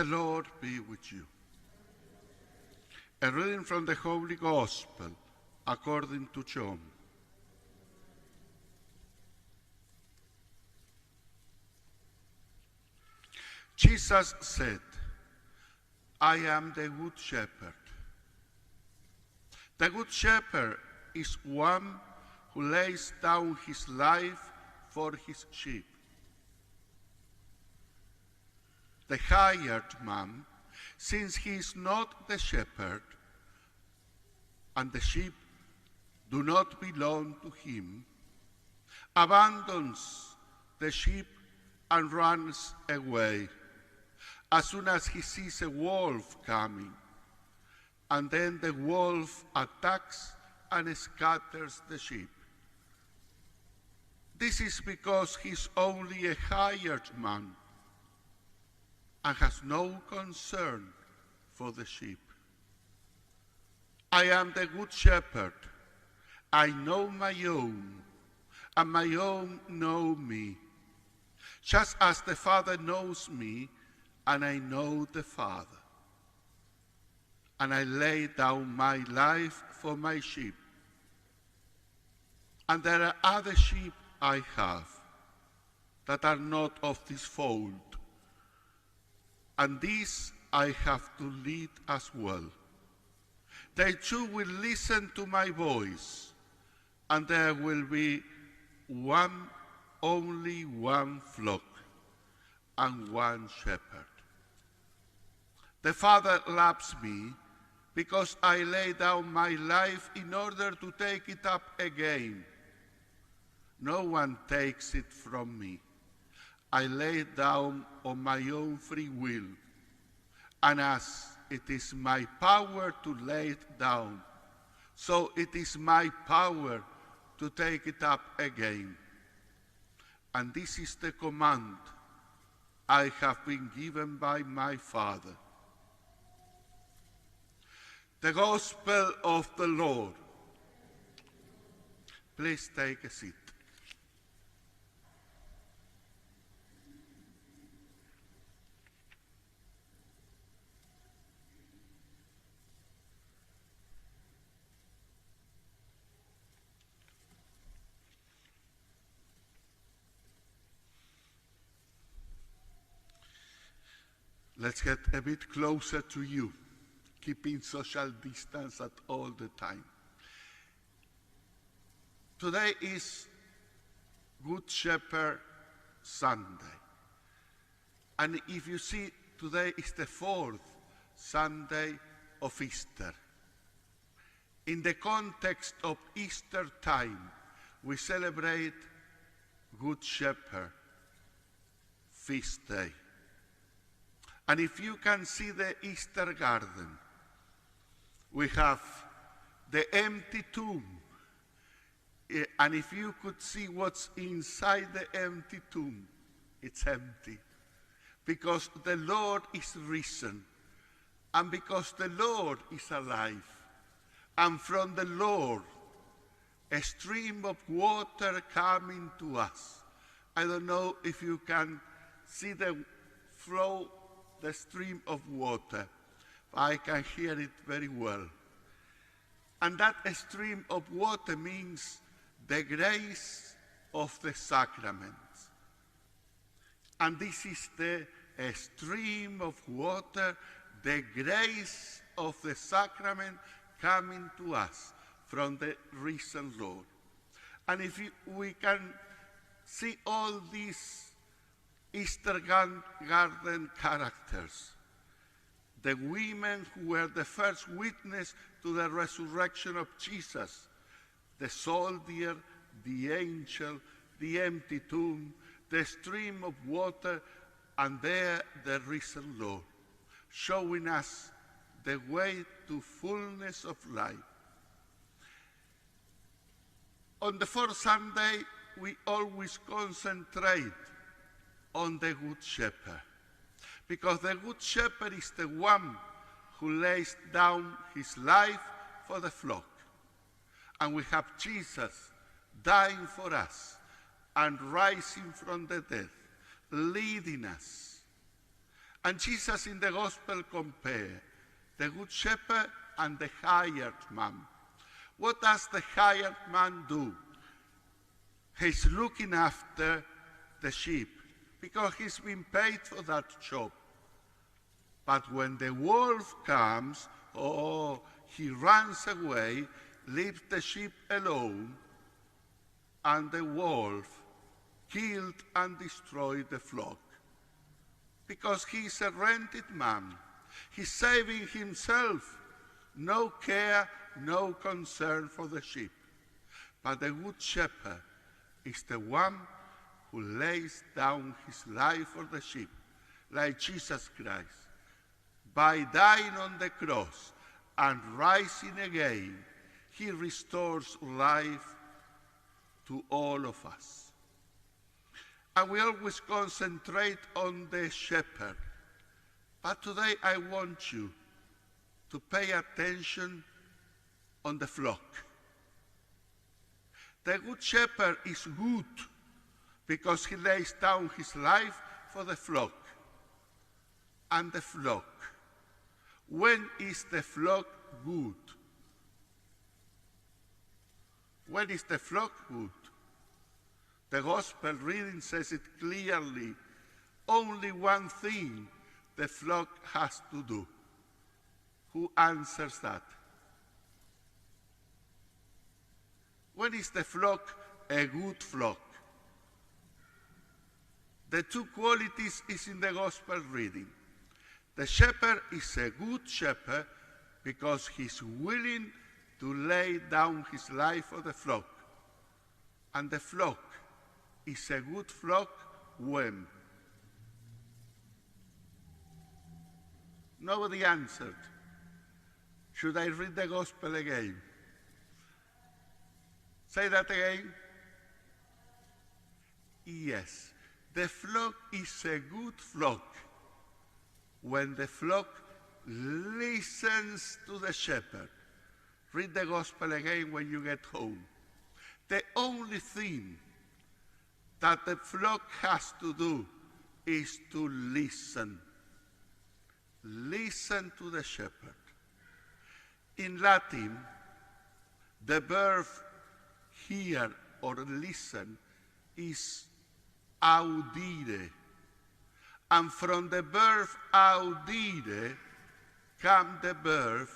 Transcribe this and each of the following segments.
Lord be with you. A reading from the Holy Gospel according to John. Jesus said, I am the good shepherd. The good shepherd is one who lays down his life for his sheep. The hired man, since he is not the shepherd, and the sheep do not belong to him, abandons the sheep and runs away as soon as he sees a wolf coming. And then the wolf attacks and scatters the sheep. This is because he's only a hired man and has no concern for the sheep. I am the good shepherd. I know my own, and my own know me, just as the Father knows me, and I know the Father. And I lay down my life for my sheep. And there are other sheep I have that are not of this fold, and these I have to lead as well. They too will listen to my voice, and there will be only one flock and one shepherd. The Father loves me because I lay down my life in order to take it up again. No one takes it from me. I lay it down on my own free will, and as it is my power to lay it down, so it is my power to take it up again. And this is the command I have been given by my Father. The Gospel of the Lord. Please take a seat. Let's get a bit closer to you, keeping social distance at all the time. Today is Good Shepherd Sunday. And if you see, today is the fourth Sunday of Easter. In the context of Easter time, we celebrate Good Shepherd Feast Day. And if you can see the Easter garden, we have the empty tomb. And if you could see what's inside the empty tomb, it's empty. Because the Lord is risen, and because the Lord is alive. And from the Lord, a stream of water coming to us. I don't know if you can see the flow, the stream of water. I can hear it very well. And that stream of water means the grace of the sacraments. And this is the stream of water, the grace of the sacrament coming to us from the risen Lord. And if we can see all these Easter garden characters, the women who were the first witness to the resurrection of Jesus, the soldier, the angel, the empty tomb, the stream of water, and there the risen Lord, showing us the way to fullness of life. On the fourth Sunday, we always concentrate on the Good Shepherd, because the Good Shepherd is the one who lays down his life for the flock. And we have Jesus dying for us and rising from the dead, leading us. And Jesus in the gospel compare the good shepherd and the hired man. What does the hired man do? He's looking after the sheep because he's been paid for that job. But when the wolf comes, he runs away, leaves the sheep alone, and the wolf killed and destroyed the flock. Because he's a rented man. He's saving himself. No care, no concern for the sheep. But the good shepherd is the one who lays down his life for the sheep, like Jesus Christ. By dying on the cross and rising again, he restores life to all of us. And we always concentrate on the shepherd. But today I want you to pay attention on the flock. The good shepherd is good because he lays down his life for the flock. And the flock. When is the flock good? When is the flock good? The gospel reading says it clearly. Only one thing the flock has to do. Who answers that? When is the flock a good flock? The two qualities is in the gospel reading. The shepherd is a good shepherd because he's willing to lay down his life for the flock. And the flock is a good flock when? Nobody answered. Should I read the gospel again? Say that again. Yes, the flock is a good flock when the flock listens to the shepherd. Read the gospel again when you get home. The only thing that the flock has to do is to listen. Listen to the shepherd. In Latin, the verb hear or listen is audire. And from the verb audire comes the verb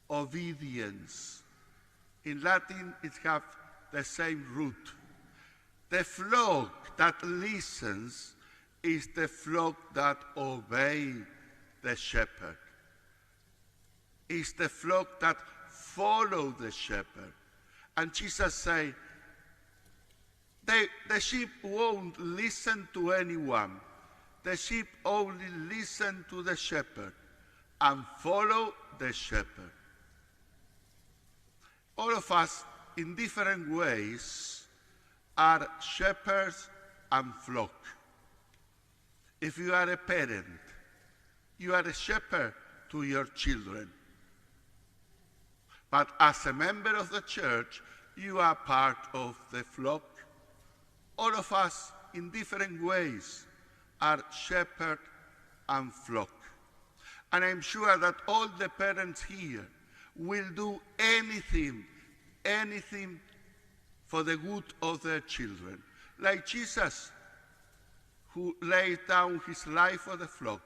obedience. In Latin, it has the same root. The flock that listens is the flock that obeys the shepherd. It's the flock that follows the shepherd. And Jesus said, the sheep won't listen to anyone. The sheep only listen to the shepherd and follow the shepherd. All of us, in different ways, are shepherds and flock. If you are a parent, you are a shepherd to your children. But as a member of the church, you are part of the flock. All of us, in different ways, are shepherd and flock. And I'm sure that all the parents here will do anything for the good of their children. Like Jesus, who laid down his life for the flock.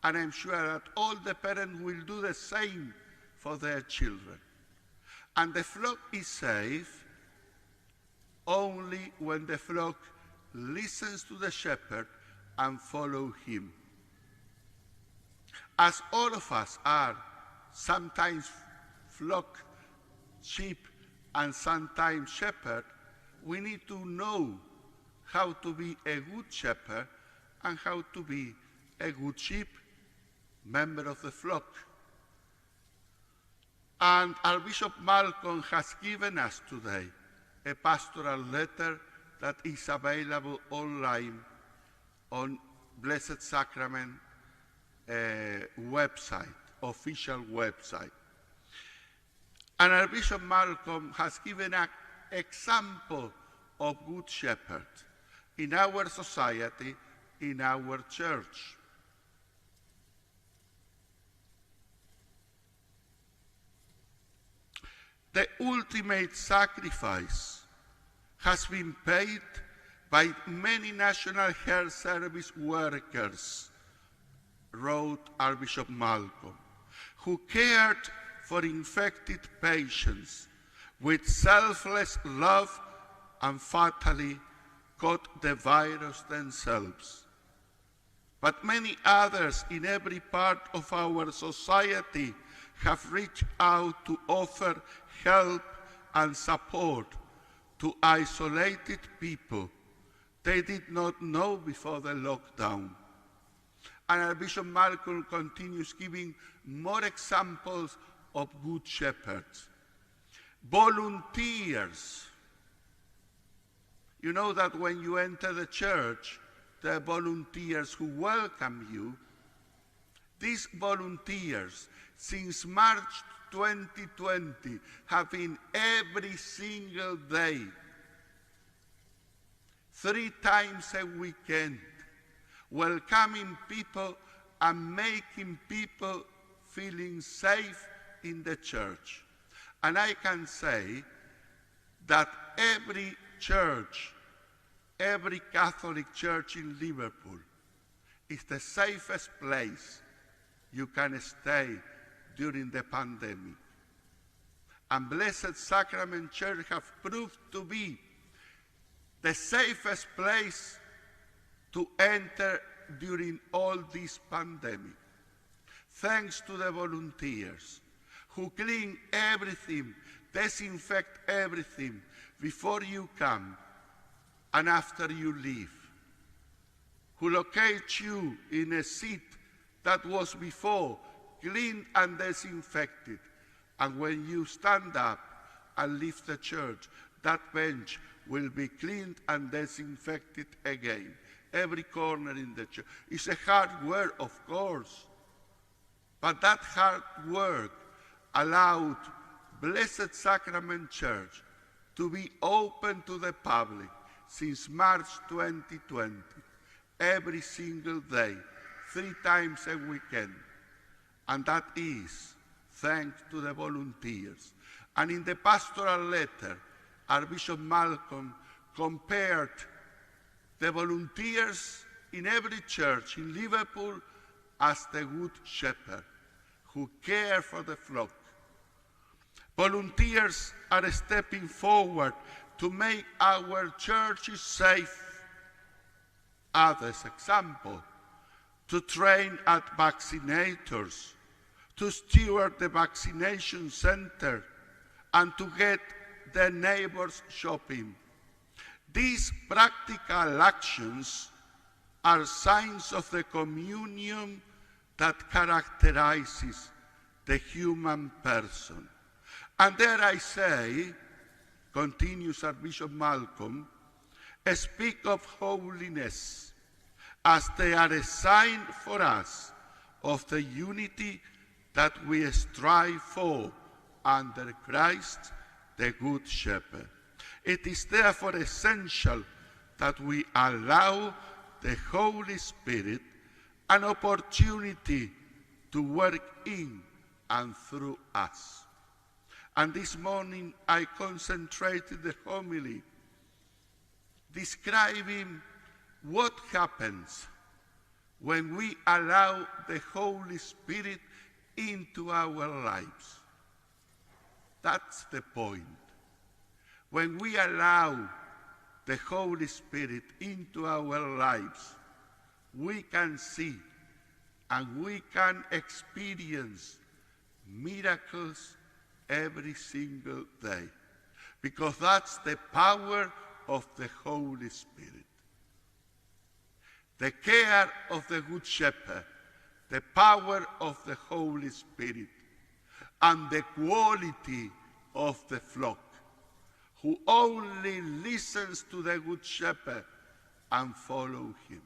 And I'm sure that all the parents will do the same for their children. And the flock is safe only when the flock listens to the shepherd and follow him. As all of us are sometimes flock, sheep, and sometimes shepherd, we need to know how to be a good shepherd and how to be a good sheep, member of the flock. And our Bishop Malcolm has given us today a pastoral letter that is available online on Blessed Sacrament website, official website. And our Bishop Malcolm has given an example of good shepherd in our society, in our church. The ultimate sacrifice has been paid by many National Health Service workers, wrote Archbishop Malcolm, who cared for infected patients with selfless love and fatally caught the virus themselves. But many others in every part of our society have reached out to offer help and support to isolated people they did not know before the lockdown. And Archbishop Malcolm continues giving more examples of good shepherds. Volunteers. You know that when you enter the church, there are volunteers who welcome you. These volunteers, since March 2020, have been every single day, 3 times a weekend, welcoming people and making people feeling safe in the church. And I can say that every church, every Catholic church in Liverpool is the safest place you can stay during the pandemic. And Blessed Sacrament Church have proved to be the safest place to enter during all this pandemic, thanks to the volunteers who clean everything, disinfect everything before you come and after you leave, who locate you in a seat that was before cleaned and disinfected, and when you stand up and leave the church, that bench will be cleaned and disinfected again. Every corner in the church. It's a hard work, of course, but that hard work allowed Blessed Sacrament Church to be open to the public since March 2020, every single day, 3 times a weekend. And that is thanks to the volunteers. And in the pastoral letter, Archbishop Malcolm compared the volunteers in every church in Liverpool as the good shepherd who care for the flock. Volunteers are stepping forward to make our churches safe. Others, example, to train at vaccinators, to steward the vaccination center, and to get their neighbors shopping. These practical actions are signs of the communion that characterizes the human person. And dare I say, continues Archbishop Malcolm, speak of holiness as they are a sign for us of the unity that we strive for under Christ, the Good Shepherd. It is therefore essential that we allow the Holy Spirit an opportunity to work in and through us. And this morning I concentrated the homily describing what happens when we allow the Holy Spirit into our lives. That's the point. When we allow the Holy Spirit into our lives, we can see and we can experience miracles every single day, because that's the power of the Holy Spirit. The care of the Good Shepherd, the power of the Holy Spirit, and the quality of the flock, who only listens to the Good Shepherd and follow him.